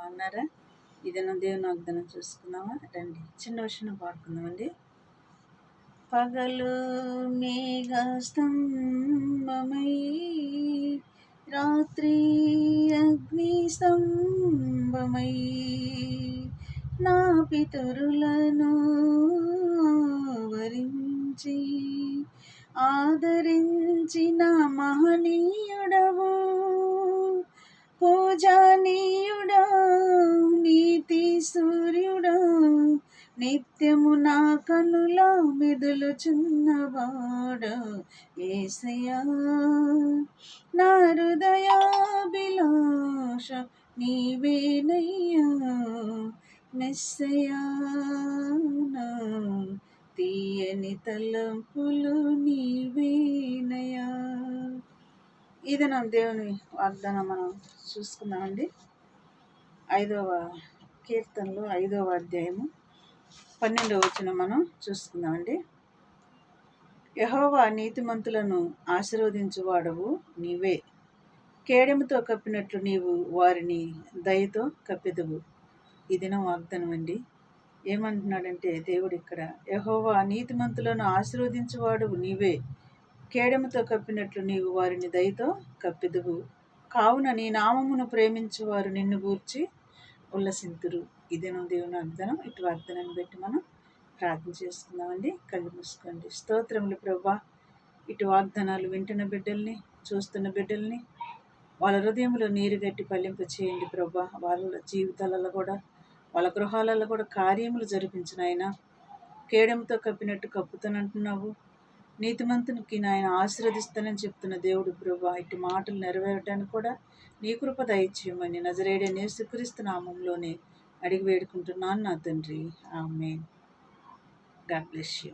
బాగున్నారా? ఇదేనా దేవుని వాగ్దానం చూసుకుందామా? రండి, చిన్న విషయం పాడుకుందామండి. పగలు మేఘస్తంభమై, రాత్రి అగ్ని స్తంభమై, నా పితరులను వరించి ఆదరించిన మహనీయుడవు, పూజనీయుడా, నీతి సూర్యుడా, నిత్యము నా కనుల మెదులుచున్నవాడా యేసయ్యా, నా హృదయాభిలాష నీవేనయ్యా, మెస్సయ్యా, నా తీయని తలంపులు నీవేనయ్యా. ఇది నా దేవుని వాగ్దానం మనం చూసుకుందామండి. 5వ కీర్తనలో 5వ అధ్యాయము 12వ వచనం మనం చూసుకుందామండి. యెహోవా నీతిమంతులను ఆశీర్వదించువాడవు నీవే, కేడెముతో కప్పినట్లు నీవు వారిని దయతో కప్పెదవు. ఇది నా వాగ్దానం అండి. ఏమంటున్నాడంటే దేవుడు ఇక్కడ, యెహోవా నీతిమంతులను ఆశీర్వదించువాడవు నీవే, కేడెముతో కప్పినట్లు నీవు వారిని దయతో కప్పెదవు. కావున నీ నామమును ప్రేమించువారు నిన్ను గూర్చి ఉల్లసింతురు. ఇదేనో దేవుని వాగ్దానం. ఇటు వాగ్దానాన్ని బట్టి మనం ప్రార్థన చేసుకుందామండి. కళ్ళు మూసుకోండి. స్తోత్రములు ప్రభా, ఇటు వాగ్దానాలు వింటున్న బిడ్డల్ని, చూస్తున్న బిడ్డల్ని వాళ్ళ హృదయంలో నీరు గట్టి ఫలింప చేయండి ప్రభా. వాళ్ళ జీవితాలలో కూడా, వాళ్ళ గృహాలలో కూడా కార్యములు జరిపించిన ఆయన, కేడెంతో కప్పినట్టు కప్పుతానంటున్నావు. నీతిమంతునికి నాయన ఆశీర్వదిస్తానని చెప్తున్న దేవుడు ప్రభా, ఇటు మాటలు నెరవేరడానికి కూడా నీ కృప దయచేయమని నజరేయుడైన యేసుక్రీస్తు నామంలోనే అడిగి వేడుకుంటున్నాను నా తండ్రి. ఆమేన్. God bless you.